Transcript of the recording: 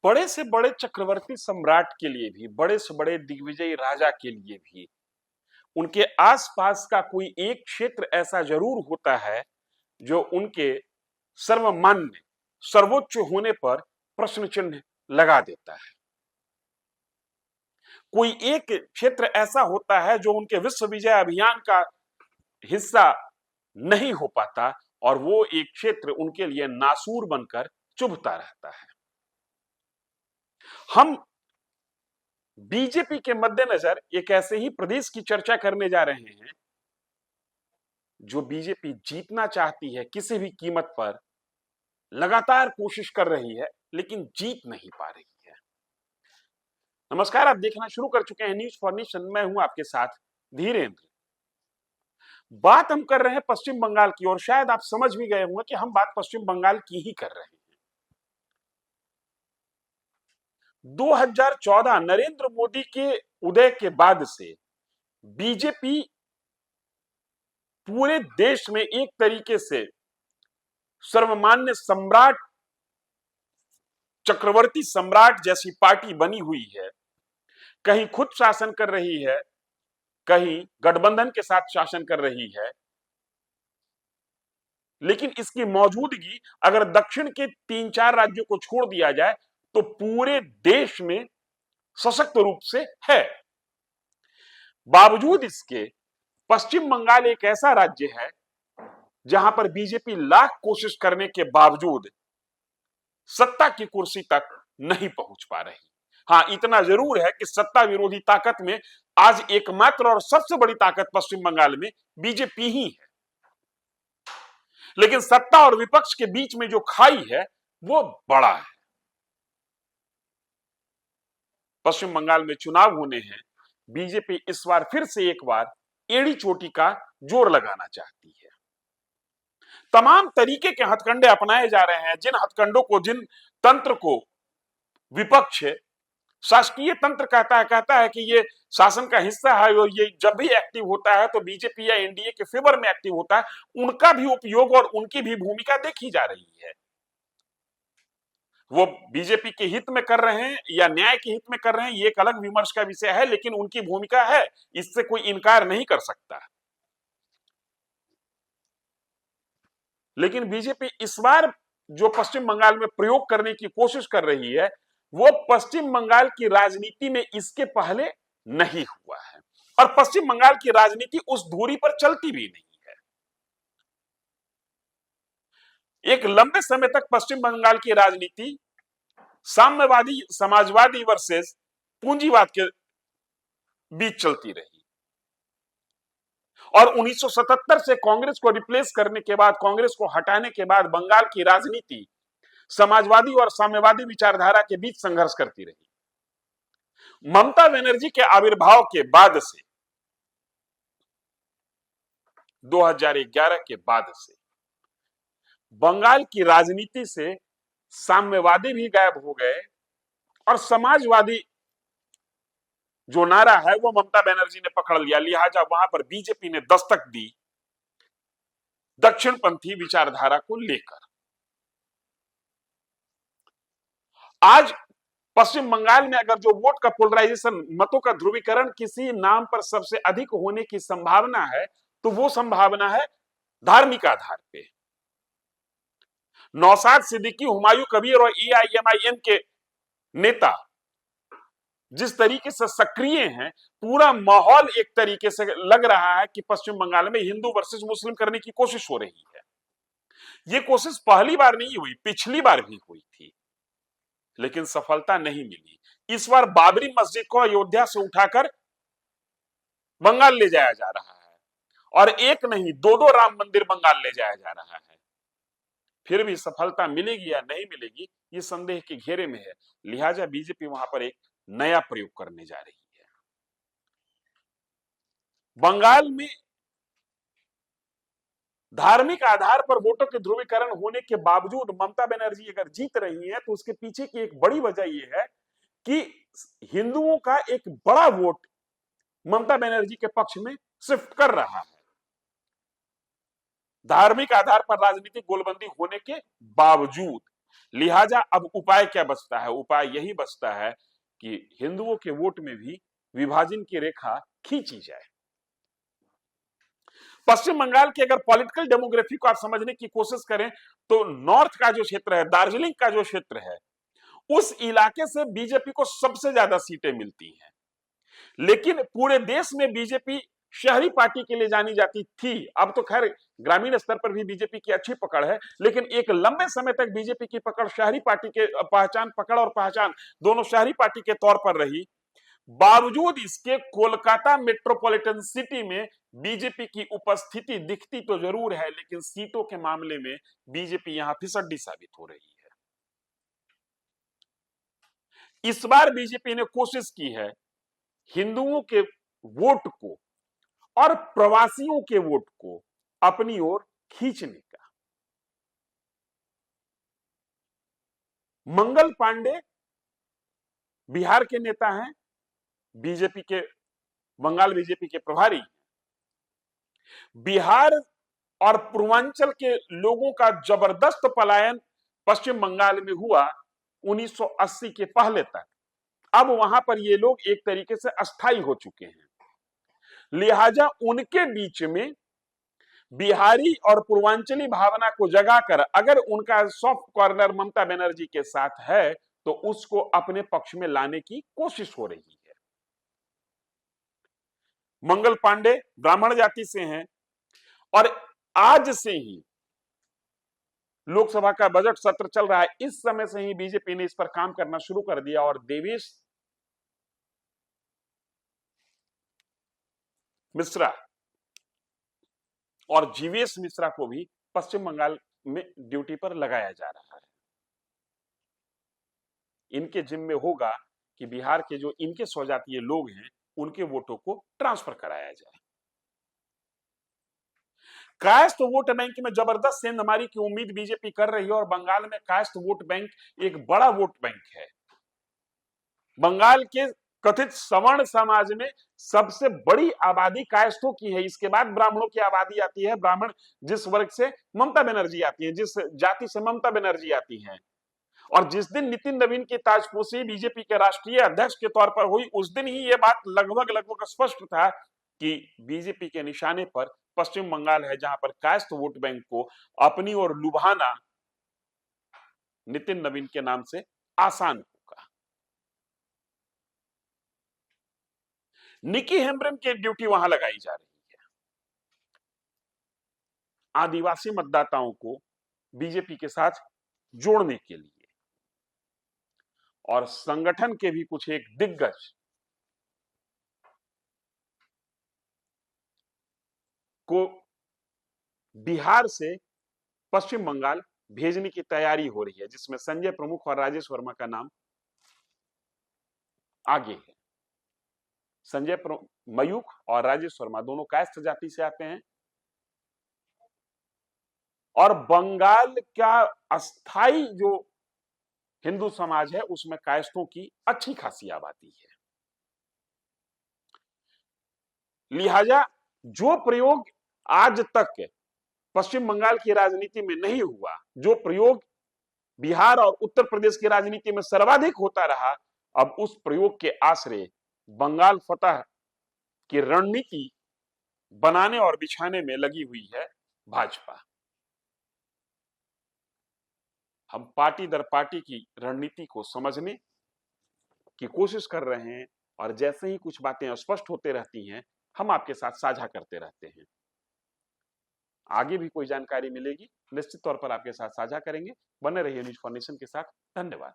बड़े से बड़े चक्रवर्ती सम्राट के लिए भी, बड़े से बड़े दिग्विजयी राजा के लिए भी उनके आसपास का कोई एक क्षेत्र ऐसा जरूर होता है जो उनके सर्वमान्य, सर्वोच्च होने पर प्रश्न चिन्ह लगा देता है। कोई एक क्षेत्र ऐसा होता है जो उनके विश्व विजय अभियान का हिस्सा नहीं हो पाता और वो एक क्षेत्र उनके लिए नासूर बनकर चुभता रहता है। हम बीजेपी के मद्देनजर एक ऐसे ही प्रदेश की चर्चा करने जा रहे हैं जो बीजेपी जीतना चाहती है, किसी भी कीमत पर लगातार कोशिश कर रही है लेकिन जीत नहीं पा रही है। नमस्कार, आप देखना शुरू कर चुके हैं न्यूज फॉर नेशन। मैं हूं आपके साथ धीरेन्द्र। बात हम कर रहे हैं पश्चिम बंगाल की और शायद आप समझ भी गए होंगे कि हम बात पश्चिम बंगाल की ही कर रहे हैं। 2014 नरेंद्र मोदी के उदय के बाद से बीजेपी पूरे देश में एक तरीके से सर्वमान्य सम्राट, चक्रवर्ती सम्राट जैसी पार्टी बनी हुई है। कहीं खुद शासन कर रही है, कहीं गठबंधन के साथ शासन कर रही है। लेकिन इसकी मौजूदगी अगर दक्षिण के 3-4 राज्यों को छोड़ दिया जाए तो पूरे देश में सशक्त रूप से है। बावजूद इसके पश्चिम बंगाल एक ऐसा राज्य है जहां पर बीजेपी लाख कोशिश करने के बावजूद सत्ता की कुर्सी तक नहीं पहुंच पा रही। हां, इतना जरूर है कि सत्ता विरोधी ताकत में आज एकमात्र और सबसे बड़ी ताकत पश्चिम बंगाल में बीजेपी ही है। लेकिन सत्ता और विपक्ष के बीच में जो खाई है वो बड़ा है। पश्चिम बंगाल में चुनाव होने हैं। बीजेपी इस बार फिर से एक बार एड़ी चोटी का जोर लगाना चाहती है। तमाम तरीके के हथकंडे अपनाए जा रहे हैं। जिन हथकंडों को, जिन तंत्र को विपक्ष शासकीय तंत्र कहता है कि ये शासन का हिस्सा है और ये जब भी एक्टिव होता है तो बीजेपी या एनडीए के फेवर में एक्टिव होता है, उनका भी उपयोग और उनकी भी भूमिका देखी जा रही है। वो बीजेपी के हित में कर रहे हैं या न्याय के हित में कर रहे हैं, ये एक अलग विमर्श का विषय है, लेकिन उनकी भूमिका है, इससे कोई इनकार नहीं कर सकता। लेकिन बीजेपी इस बार जो पश्चिम बंगाल में प्रयोग करने की कोशिश कर रही है वो पश्चिम बंगाल की राजनीति में इसके पहले नहीं हुआ है और पश्चिम बंगाल की राजनीति उस धुरी पर चलती भी नहीं है। एक लंबे समय तक पश्चिम बंगाल की राजनीति साम्यवादी, समाजवादी वर्सेस पूंजीवाद के बीच चलती रही और 1977 से कांग्रेस को रिप्लेस करने के बाद, कांग्रेस को हटाने के बाद बंगाल की राजनीति समाजवादी और साम्यवादी विचारधारा के बीच संघर्ष करती रही। ममता बनर्जी के आविर्भाव के बाद से, 2011 के बाद से बंगाल की राजनीति से साम्यवादी भी गायब हो गए और समाजवादी जो नारा है वो ममता बनर्जी ने पकड़ लिया। लिहाजा वहां पर बीजेपी ने दस्तक दी दक्षिणपंथी विचारधारा को लेकर। आज पश्चिम बंगाल में अगर जो वोट का पोलराइजेशन, मतों का ध्रुवीकरण किसी नाम पर सबसे अधिक होने की संभावना है तो वो संभावना है धार्मिक आधार पे। नौशाद सिद्दीकी, हुमायूं कबीर और एआईएमआईएम के नेता जिस तरीके से सक्रिय हैं, पूरा माहौल एक तरीके से लग रहा है कि पश्चिम बंगाल में हिंदू वर्सेस मुस्लिम करने की कोशिश हो रही है। ये कोशिश पहली बार नहीं हुई, पिछली बार भी हुई थी लेकिन सफलता नहीं मिली। इस बार बाबरी मस्जिद को अयोध्या से उठाकर बंगाल ले जाया जा रहा है और एक नहीं, दो राम मंदिर बंगाल ले जाया जा रहा है। फिर भी सफलता मिलेगी या नहीं मिलेगी ये संदेह के घेरे में है। लिहाजा बीजेपी वहां पर एक नया प्रयोग करने जा रही है। बंगाल में धार्मिक आधार पर वोटों के ध्रुवीकरण होने के बावजूद ममता बनर्जी अगर जीत रही है तो उसके पीछे की एक बड़ी वजह यह है कि हिंदुओं का एक बड़ा वोट ममता बनर्जी के पक्ष में शिफ्ट कर रहा है। धार्मिक आधार पर राजनीतिक गोलबंदी होने के बावजूद लिहाजा अब उपाय क्या बचता है? उपाय यही बचता है कि हिंदुओं के वोट में भी विभाजन की रेखा खींची जाए। पश्चिम बंगाल की अगर पॉलिटिकल डेमोग्राफी को आप समझने की कोशिश करें तो नॉर्थ का जो क्षेत्र है, दार्जिलिंग का जो क्षेत्र है, उस इलाके से बीजेपी को सबसे ज्यादा सीटें मिलती हैं। लेकिन पूरे देश में बीजेपी शहरी पार्टी के लिए जानी जाती थी। अब तो खैर ग्रामीण स्तर पर भी बीजेपी की अच्छी पकड़ है, लेकिन एक लंबे समय तक बीजेपी की पकड़ शहरी पार्टी के पकड़ और पहचान दोनों शहरी पार्टी के तौर पर रही। बावजूद इसके कोलकाता मेट्रोपॉलिटन सिटी में बीजेपी की उपस्थिति दिखती तो जरूर है, लेकिन सीटों के मामले में बीजेपी यहां फिसड्डी साबित हो रही है। इस बार बीजेपी ने कोशिश की है हिंदुओं के वोट को और प्रवासियों के वोट को अपनी ओर खींचने का। मंगल पांडे बिहार के नेता हैं, बीजेपी के बंगाल बीजेपी के प्रभारी। बिहार और पूर्वांचल के लोगों का जबरदस्त पलायन पश्चिम बंगाल में हुआ 1980 के पहले तक। अब वहां पर ये लोग एक तरीके से अस्थायी हो चुके हैं, लिहाजा उनके बीच में बिहारी और पूर्वांचली भावना को जगाकर अगर उनका सॉफ्ट कॉर्नर ममता बनर्जी के साथ है तो उसको अपने पक्ष में लाने की कोशिश हो रही है। मंगल पांडे ब्राह्मण जाति से हैं और आज से ही लोकसभा का बजट सत्र चल रहा है, इस समय से ही बीजेपी ने इस पर काम करना शुरू कर दिया और देवेश मिश्रा और जीवेश मिश्रा को भी पश्चिम बंगाल में ड्यूटी पर लगाया जा रहा है। इनके जिम्मे होगा कि बिहार के जो इनके स्वजातीय लोग हैं उनके वोटों को ट्रांसफर कराया जाए। कायस्थ वोट बैंक में जबरदस्त सेंधमारी की उम्मीद बीजेपी कर रही है और बंगाल में कायस्थ वोट बैंक एक बड़ा वोट बैंक है। बंगाल के कथित सवर्ण समाज में सबसे बड़ी आबादी कायस्थों की है, इसके बाद ब्राह्मणों की आबादी आती है। ब्राह्मण जिस वर्ग से ममता बनर्जी आती है, जिस जाति से ममता बनर्जी आती है, और जिस दिन नितिन नवीन की ताजपोशी बीजेपी के राष्ट्रीय अध्यक्ष के तौर पर हुई उस दिन ही यह बात लगभग स्पष्ट था कि बीजेपी के निशाने पर पश्चिम बंगाल है, जहां पर कायस्थ वोट बैंक को अपनी ओर लुभाना नितिन नवीन के नाम से आसान होगा। निकी हेम्ब्रम की ड्यूटी वहां लगाई जा रही है आदिवासी मतदाताओं को बीजेपी के साथ जोड़ने के लिए, और संगठन के भी कुछ एक दिग्गज को बिहार से पश्चिम बंगाल भेजने की तैयारी हो रही है, जिसमें संजय प्रमुख और राजेश वर्मा का नाम आगे है। संजय मयूख और राजेश वर्मा दोनों कायस्थ जाति से आते हैं और बंगाल का अस्थाई जो हिंदू समाज है उसमें कायस्थों की अच्छी खासी आबादी है। लिहाजा जो प्रयोग आज तक पश्चिम बंगाल की राजनीति में नहीं हुआ, जो प्रयोग बिहार और उत्तर प्रदेश की राजनीति में सर्वाधिक होता रहा, अब उस प्रयोग के आश्रय बंगाल फतह की रणनीति बनाने और बिछाने में लगी हुई है भाजपा। हम पार्टी दर पार्टी की रणनीति को समझने की कोशिश कर रहे हैं और जैसे ही कुछ बातें स्पष्ट होते रहती हैं हम आपके साथ साझा करते रहते हैं। आगे भी कोई जानकारी मिलेगी निश्चित तौर पर आपके साथ साझा करेंगे। बने रहिए न्यूज़ फॉर नेशन के साथ। धन्यवाद।